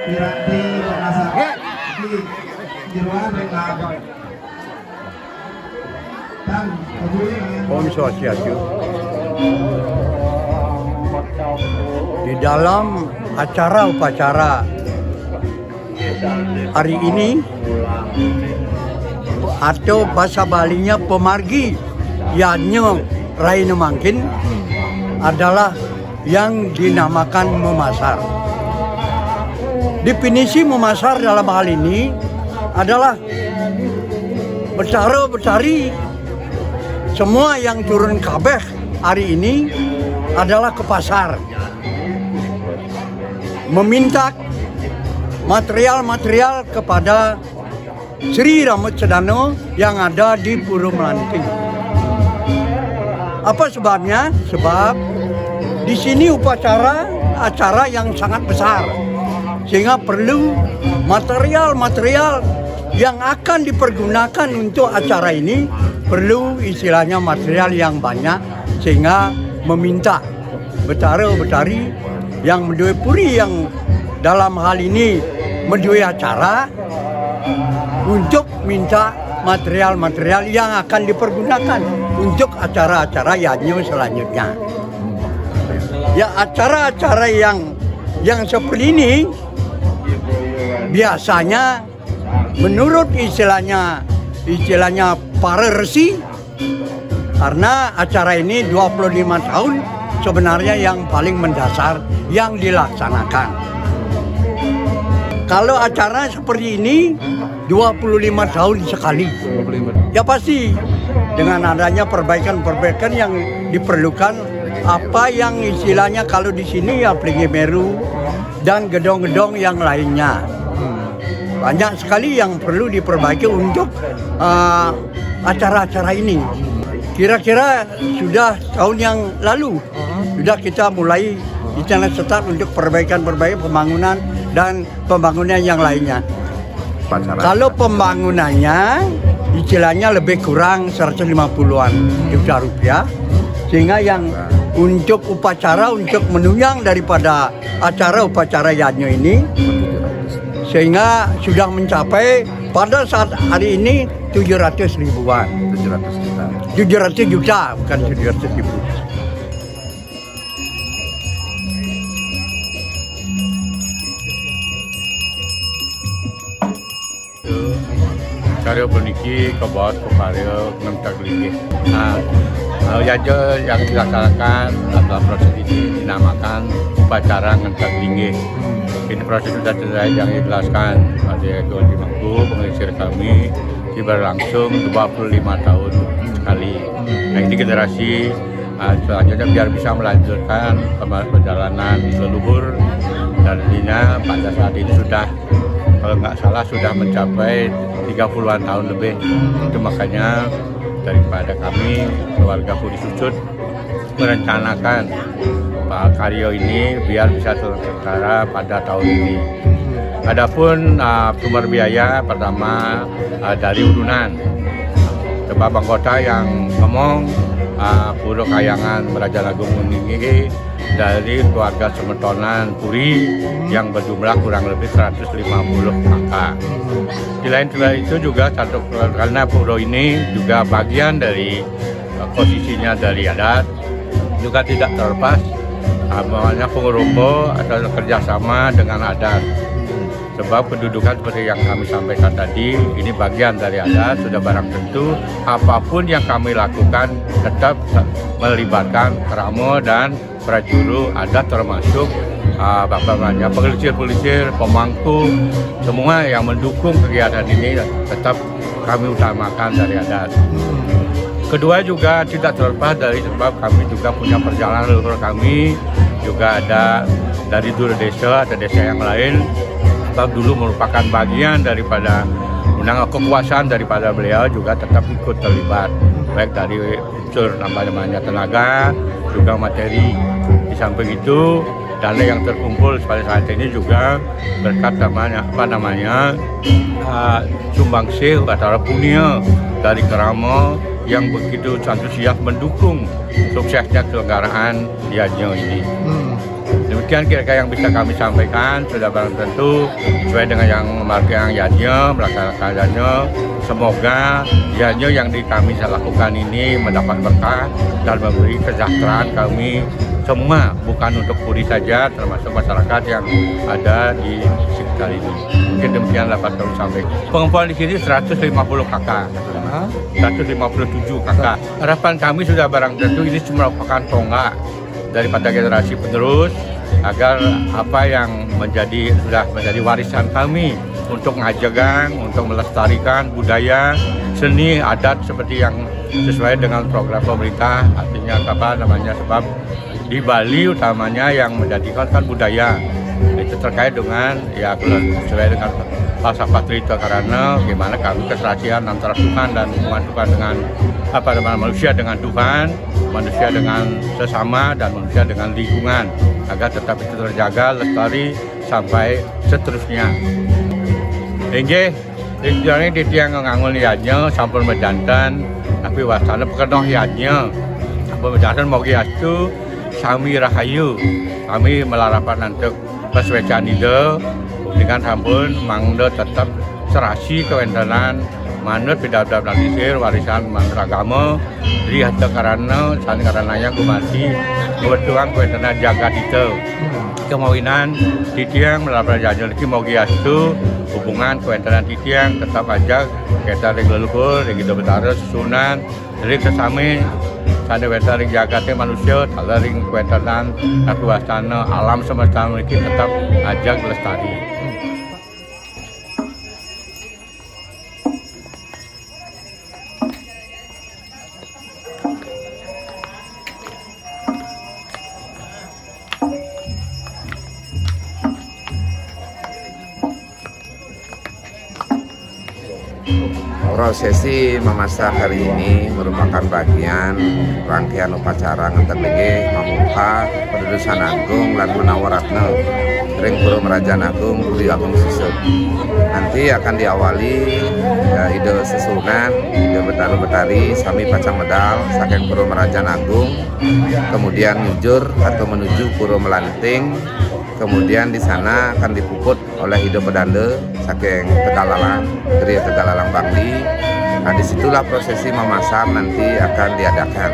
Piranti Makassar di jeruan rekam dan Om Swastiastu. Di dalam acara upacara hari ini atau bahasa Balinya pemargi Yanyo Raina Mangkin adalah yang dinamakan memasar. Definisi memasar dalam hal ini adalah bercari semua yang turun kabeh hari ini adalah ke pasar meminta material-material kepada Sri Ramut Sedano yang ada di Puro Melanting. Apa sebabnya? Sebab di sini acara yang sangat besar, sehingga perlu material-material yang akan dipergunakan untuk acara ini, perlu istilahnya material yang banyak, sehingga meminta betari yang mendue puri yang dalam hal ini mendue acara untuk minta material-material yang akan dipergunakan untuk acara-acara Yanyo selanjutnya. Ya, acara-acara yang seperti ini biasanya menurut istilahnya para resi, karena acara ini 25 tahun sebenarnya yang paling mendasar yang dilaksanakan. Kalau acara seperti ini 25 tahun sekali. Ya pasti dengan adanya perbaikan-perbaikan yang diperlukan, apa yang istilahnya kalau di sini ya Plingi Meru dan gedong-gedong yang lainnya. Banyak sekali yang perlu diperbaiki untuk acara-acara ini. Kira-kira sudah tahun yang lalu sudah kita mulai rencana start untuk perbaikan-perbaikan pembangunan dan pembangunan yang lainnya. Kalau pembangunannya istilahnya lebih kurang 150-an juta rupiah, sehingga yang untuk upacara, untuk menunjang daripada acara upacara Yanyo ini, sehingga sudah mencapai pada saat hari ini 700 ribuan. 700 juta, bukan 700 ribu. Karya peniki ke bawah ke karya ngemtak lagi. Yang dilaksanakan dalam proses ini dinamakan upacara ngemtak linggi. Ini proses sudah selesai yang dijelaskan oleh Tuan Dimangku, pengisir kami, berlangsung 25 tahun sekali. Nah, ini generasi selanjutnya biar bisa melanjutkan perjalanan leluhur, dan intinya pada saat ini sudah, kalau nggak salah sudah mencapai 30-an tahun lebih. Itu makanya daripada kami keluarga Puri Susut merencanakan Pak Karyo ini biar bisa terselenggara pada tahun ini. Adapun sumber biaya pertama dari urunan Bapak Bang Kota yang ngomong Puro Kayangan Brajalagung ini dari keluarga Semetonan Puri yang berjumlah kurang lebih 150 kakak. Di lain itu juga karena Puro ini juga bagian dari posisinya dari adat, juga tidak terlepas namanya pengurumbo atau kerjasama dengan adat. Sebab kedudukan seperti yang kami sampaikan tadi, ini bagian dari adat, sudah barang tentu apapun yang kami lakukan tetap melibatkan keramo dan prajuru adat, termasuk pelisir-pelisir, pemangku, semua yang mendukung kegiatan ini tetap kami utamakan dari adat. Kedua juga tidak terlepas dari sebab kami juga punya perjalanan leluhur kami, juga ada dari dulu desa atau desa yang lain, sebab dulu merupakan bagian daripada kekuasaan daripada beliau, juga tetap ikut terlibat, baik dari unsur namanya tenaga, juga materi. Di samping itu, dana yang terkumpul pada saat ini juga berkat sumbangsih atau punya dari keramo yang begitu antusias mendukung suksesnya kelenggaraan Yadnya ini. Demikian kira-kira yang bisa kami sampaikan. Sudah barang tentu sesuai dengan yang memarkai Yadnya, melaksanakan Yadnya. Semoga Yadnya yang kami lakukan ini mendapat berkah dan memberi kesejahteraan kami semua, bukan untuk Puri saja, termasuk masyarakat yang ada di sekitar ini. Mungkin demikian dapat kami sampaikan. Pengumpulan di sini 150 kakak, 157 kakak. Harapan kami sudah barang tentu ini merupakan tonggak daripada generasi penerus, agar apa yang sudah menjadi warisan kami untuk ngajagang, untuk melestarikan budaya, seni, adat seperti yang sesuai dengan program pemerintah. Artinya sebab di Bali utamanya yang menjadikan budaya itu terkait dengan sesuai dengan falsafah Trita Karana, bagaimana kami keserasian antara Tuhan dan hubungan Tuhan dengan manusia dengan Tuhan, manusia dengan sesama, dan manusia dengan lingkungan, agar tetap itu terjaga, lestari sampai seterusnya. Inggih, ini di tiang ngangun Yadnya sampun medanten, tapi wasana pekernoh Yadnya, sampun medanten mogi astu sami rahayu. Kami melarapan untuk peswecan ide, dengan sampun mangde tetap serasi kewentanan manut pidabdab disir warisan mandragama dari harta karana saling karenanya kumati kebetulan kewentanan jaga itu kemawinan titiang melapor janji lagi mogi astu hubungan kewentanan titiang tetap aja kita ring leluhur ring itu betara susunan dari sesame sana wenta ring jaga manusia tala ring kewentanan kekuasaan alam semesta memiliki tetap ajak lestari. Prosesi memasak hari ini merupakan bagian rangkaian upacara nganterlinggih mamuka Pedudusan Agung lan Menawaratna ring Pura Merajaan Agung Puri Agung Susut. Nanti akan diawali ide sesunan, ide betari sami pacang medal saking Pura Merajaan Agung, kemudian mujur atau menuju Pura Melanting. Kemudian di sana akan dipuput oleh hidup pedanda saking Tegalalang, dari Tegalalang Bangli. Nah, disitulah prosesi memasar nanti akan diadakan.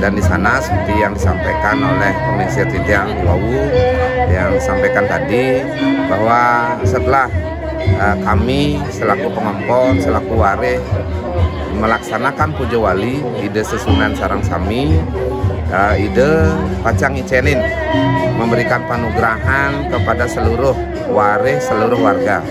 Dan di sana seperti yang disampaikan oleh Pemisir Titiang Wawu yang disampaikan tadi, bahwa setelah kami selaku pengompol, selaku waris melaksanakan puja wali, ide sesunan sarang sami, ide pacang icenin memberikan panugrahan kepada seluruh waris, seluruh warga.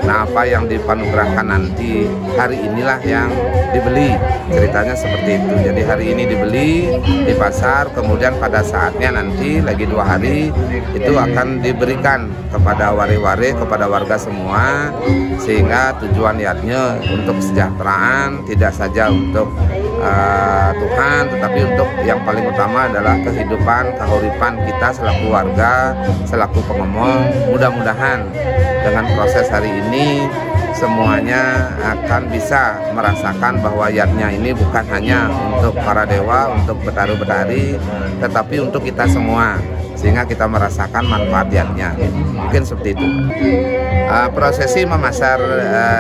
Nah, apa yang dipanugerahkan nanti hari inilah yang dibeli, ceritanya seperti itu. Jadi hari ini dibeli di pasar, kemudian pada saatnya nanti lagi 2 hari itu akan diberikan kepada waris-waris, kepada warga semua, sehingga tujuan niatnya untuk kesejahteraan, tidak saja untuk Tuhan, tetapi untuk yang paling utama adalah kehidupan, kahuripan kita selaku warga, selaku pengomong. Mudah-mudahan dengan proses hari ini semuanya akan bisa merasakan bahwa yatnya ini bukan hanya untuk para dewa, untuk betari-betari, tetapi untuk kita semua, sehingga kita merasakan manfaat yatnya. Mungkin seperti itu. Prosesi memasar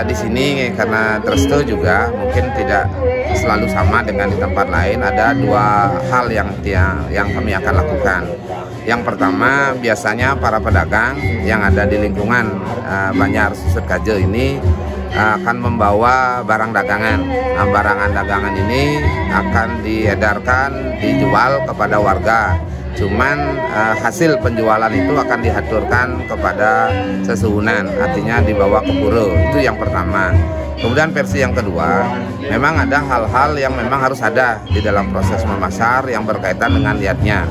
di sini karena Tresto juga mungkin tidak selalu sama dengan di tempat lain. Ada 2 hal yang kami akan lakukan. Yang pertama, biasanya para pedagang yang ada di lingkungan Banjar Susut Kaje ini akan membawa barang dagangan. Nah, barangan dagangan ini akan diedarkan, dijual kepada warga. Cuman hasil penjualan itu akan dihaturkan kepada sesuhunan, artinya dibawa ke pura. Itu yang pertama. Kemudian versi yang kedua, memang ada hal-hal yang memang harus ada di dalam proses memasar yang berkaitan dengan niatnya.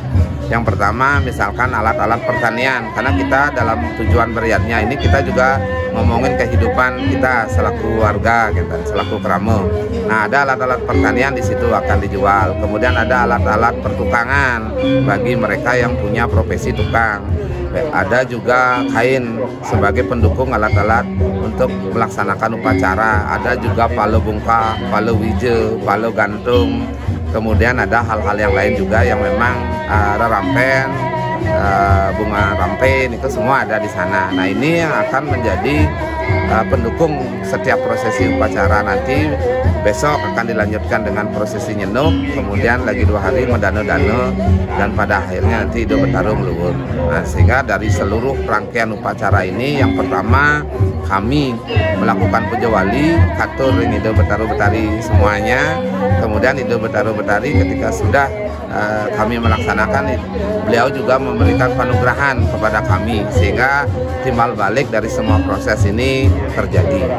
Yang pertama, misalkan alat-alat pertanian, karena kita dalam tujuan beriatnya ini kita juga ngomongin kehidupan kita selaku warga, gitu, selaku kerama. Nah, ada alat-alat pertanian di situ akan dijual. Kemudian ada alat-alat pertukangan bagi mereka yang punya profesi tukang. Ada juga kain sebagai pendukung alat-alat untuk melaksanakan upacara. Ada juga palo bungka, palo wije, palo gantung. Kemudian ada hal-hal yang lain juga yang memang rampen, bunga rampen itu semua ada di sana. Nah, ini yang akan menjadi pendukung setiap prosesi upacara. Nanti besok akan dilanjutkan dengan prosesi nyenuk, kemudian lagi 2 hari medano-dano, dan pada akhirnya nanti Ido Betarung luhur. Nah, sehingga dari seluruh rangkaian upacara ini, yang pertama kami melakukan puja wali, katur Ido Betaru Betari semuanya. Kemudian Ido Betaru Betari ketika sudah kami melaksanakan, beliau juga memberikan panugerahan kepada kami sehingga timbal balik dari semua proses ini terjadi.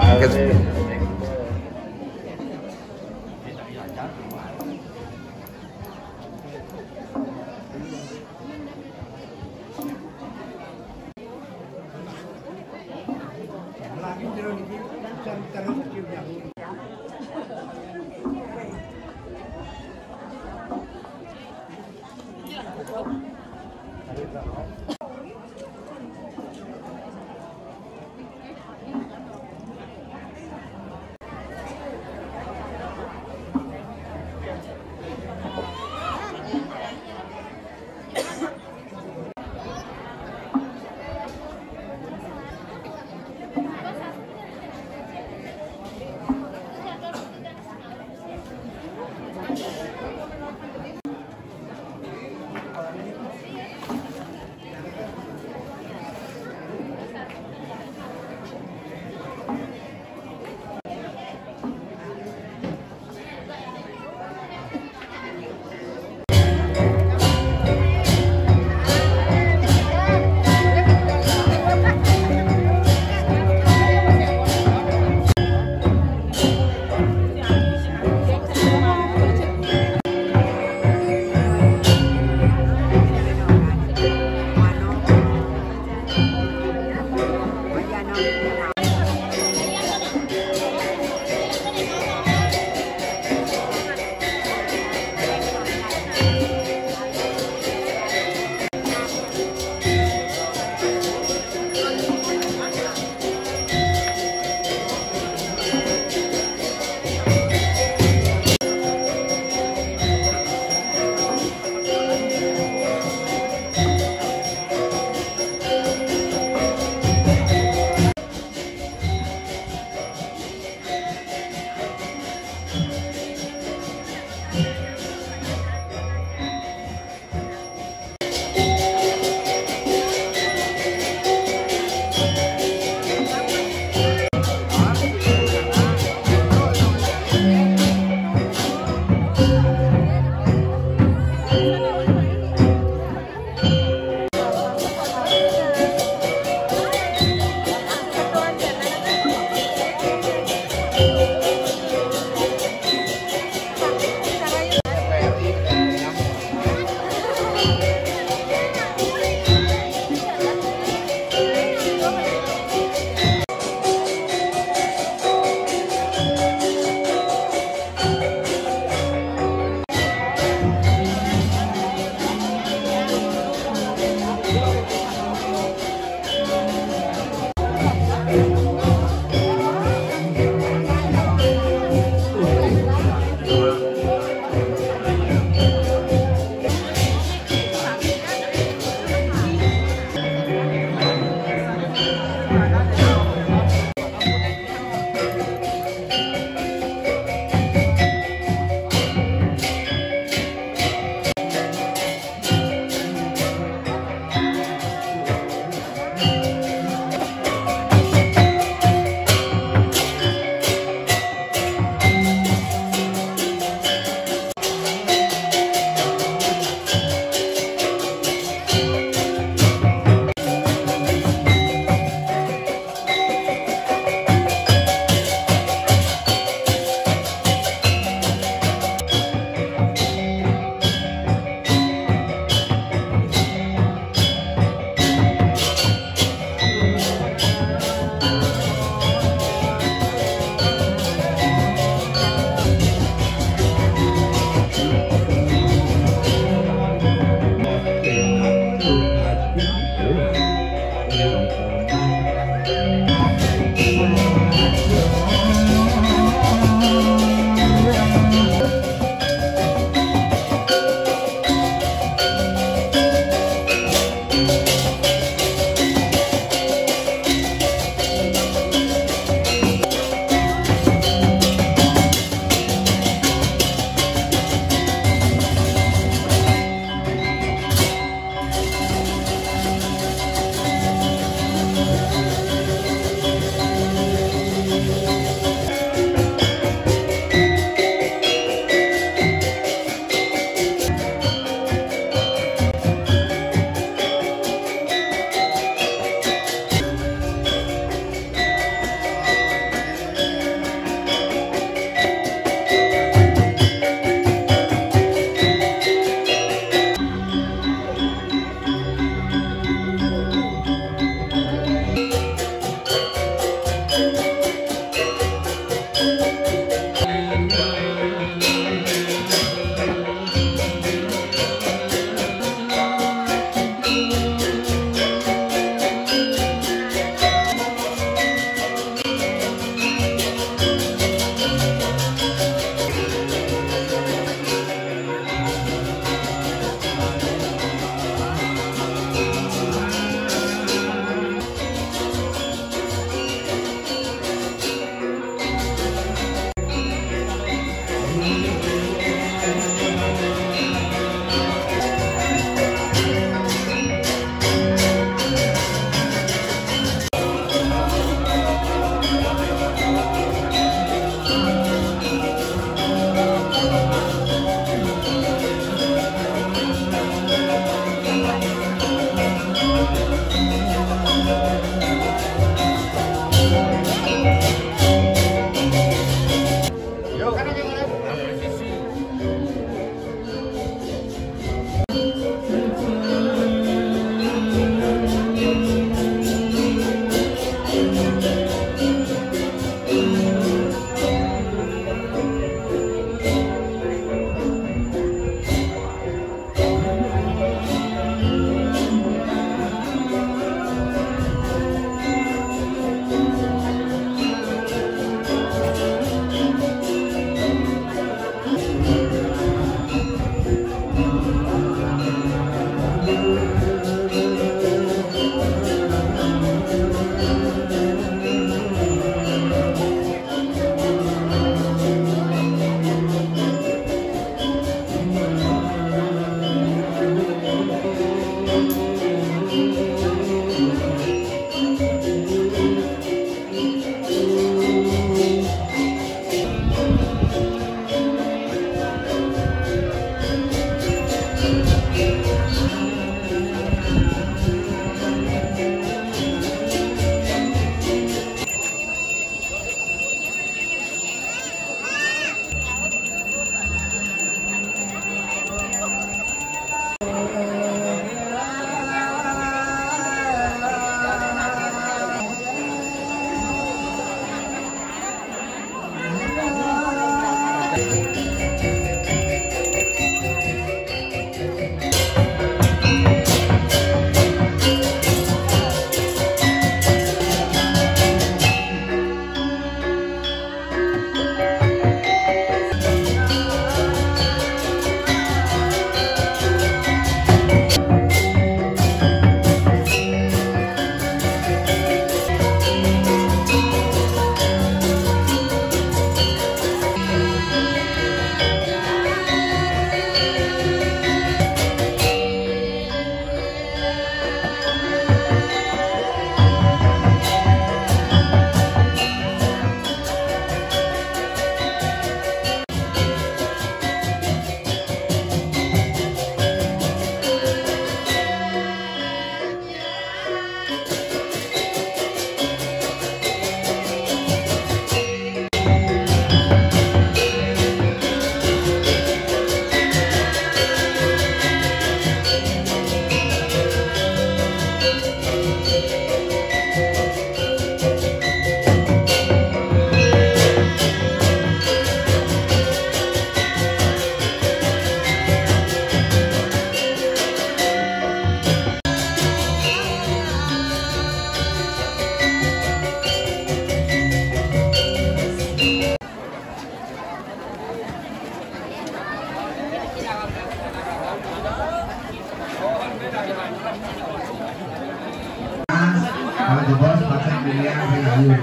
Kalau jebol pasang pilihan ring ayu.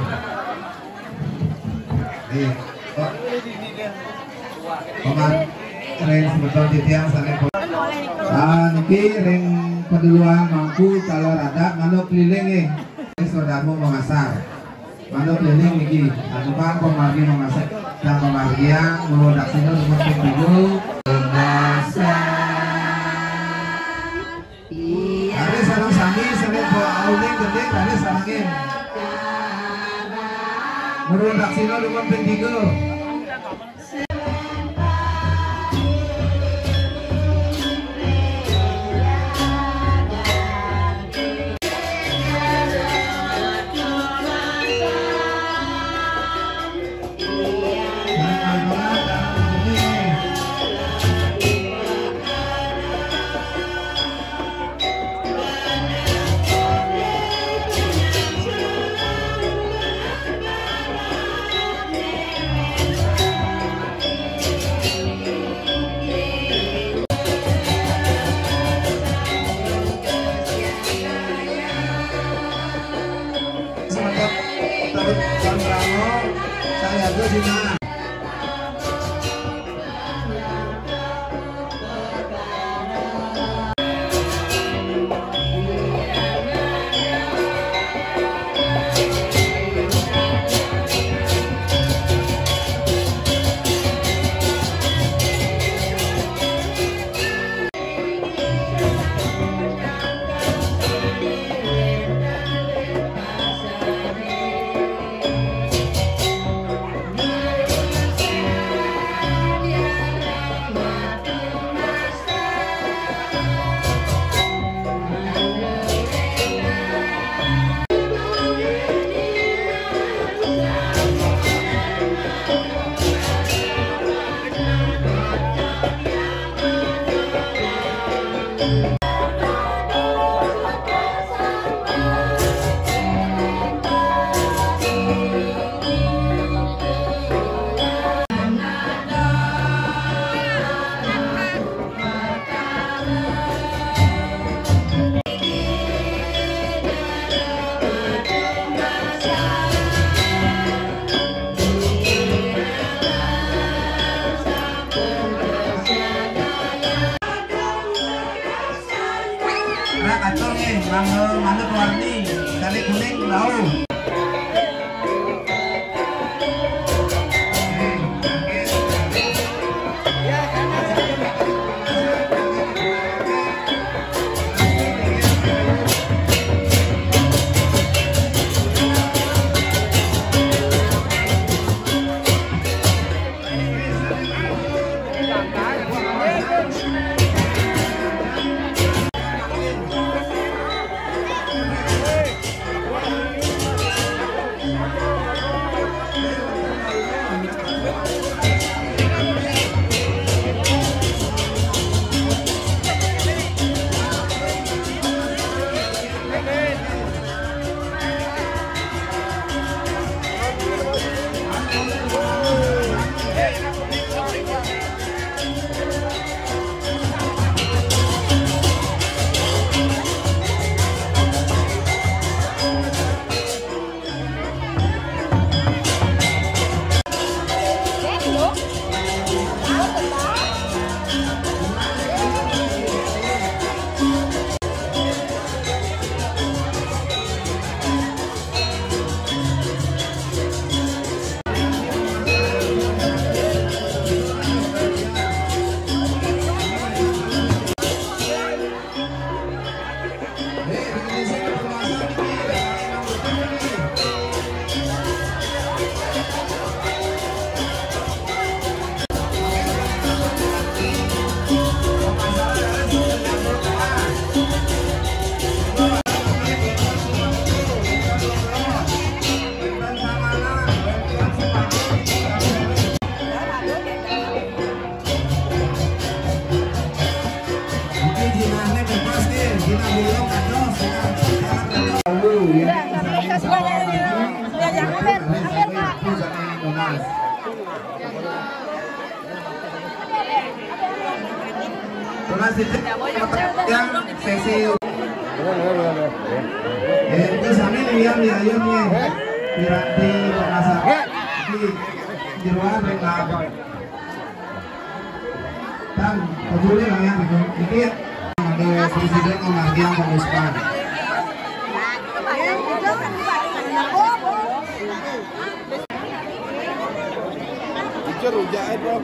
Oman ring sebetulnya titian saling. Niki ring keduluan mampu kalau rada manuk keliling saudaramu mengasar. Manuk keliling niki, atukan pemargi mengasar dan pemargian meludak sini untuk pintu ada sarang sami, sarang pauling gede, ada sarangin. Meludak sini untuk pintu. Saya Gusina. Kacau nih, manuk warni, kali kuning tahu. Tunas titik yang sesi Itu sami liam ya ayamnya. Piranti pengasar. Di jeruan rengap. Dan peduli lah ya dikit. Ada Presiden Omardian Pemuspan. Rujak bro.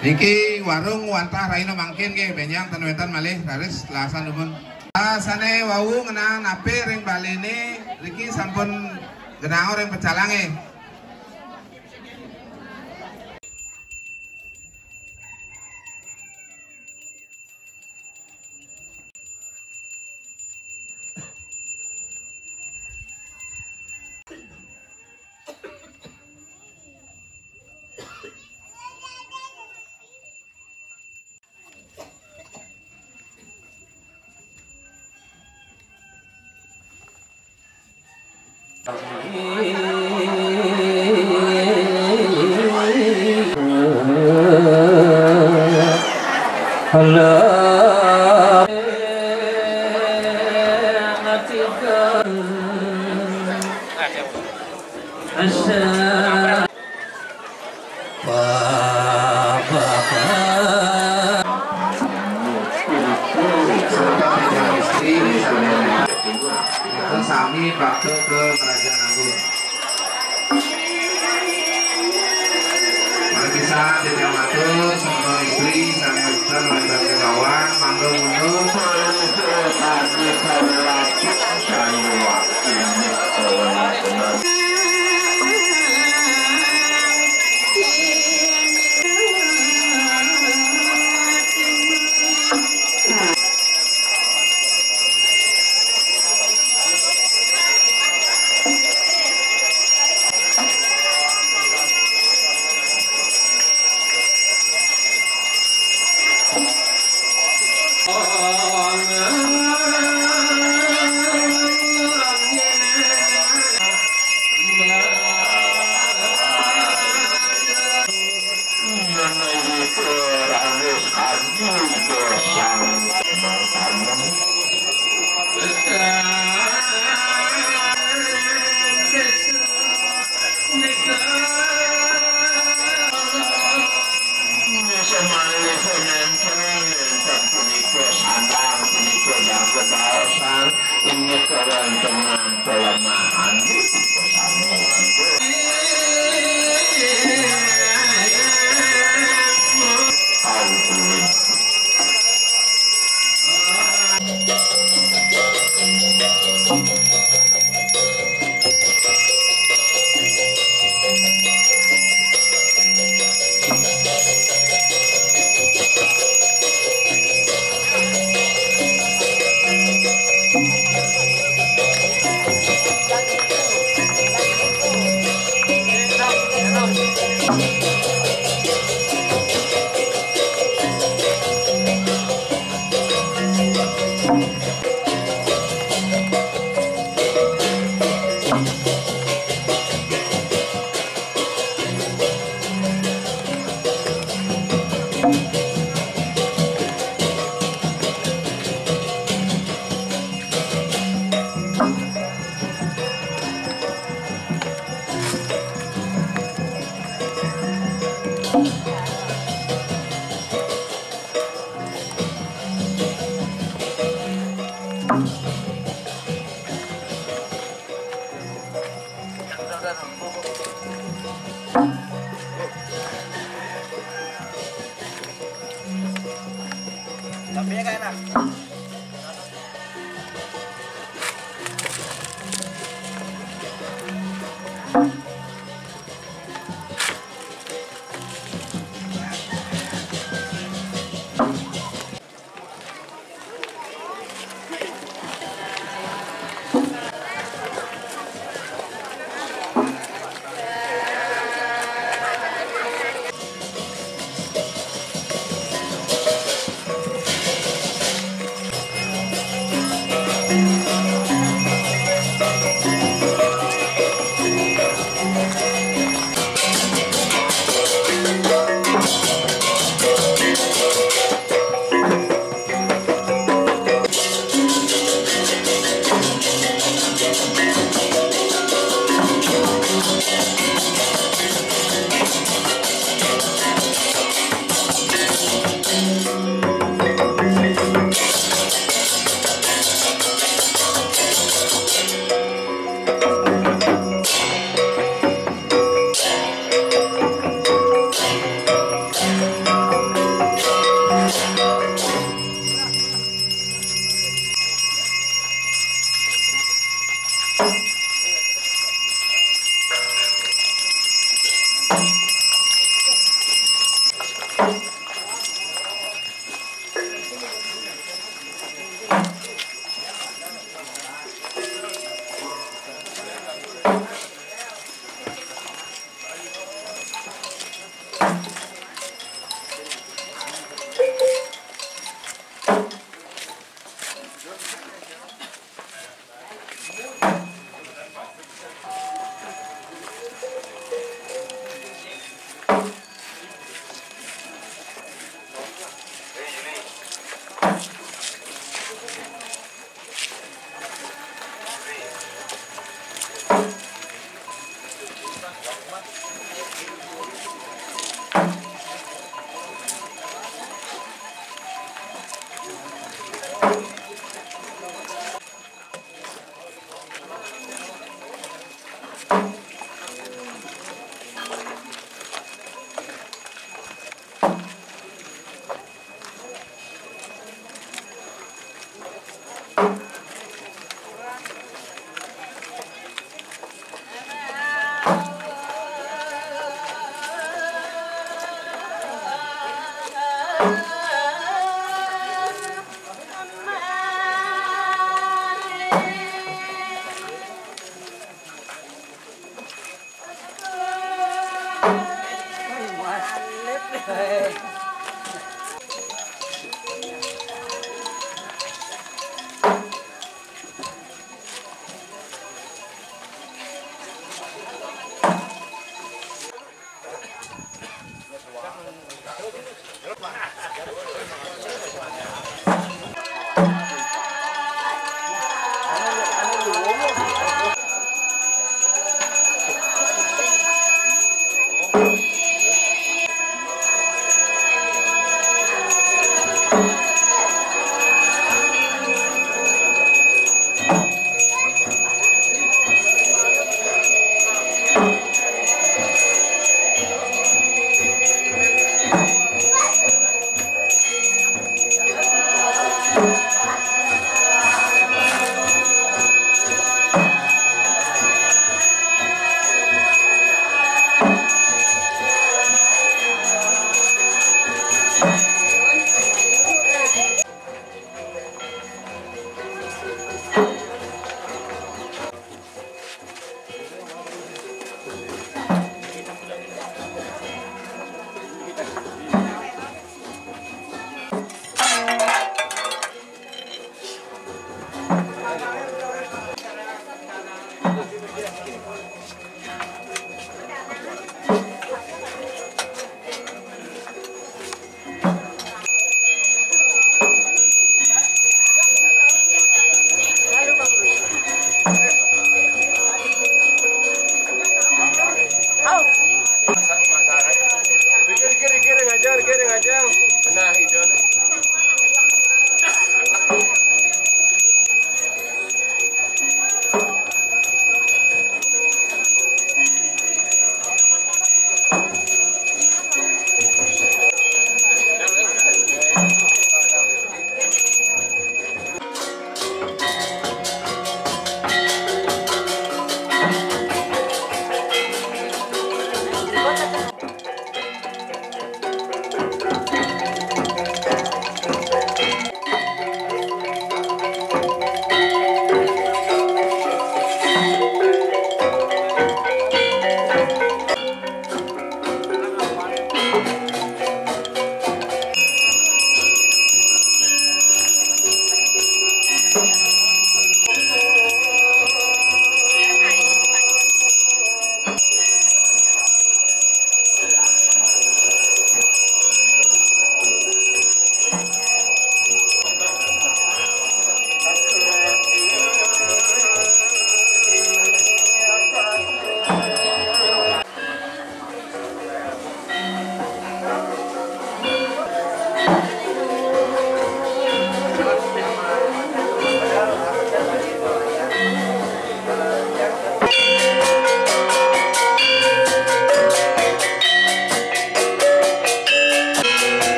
Niki warung wantah raino mangkin ke benyang tanwetan malih raris lasan nuhun. Sane wau ngenang nape ring balene niki sampun genao ring pecalange. Sami bakso ke Kerajaan Agung. Mari bisa tidak matur sama istri sama dan bagi kawan manggung mundur.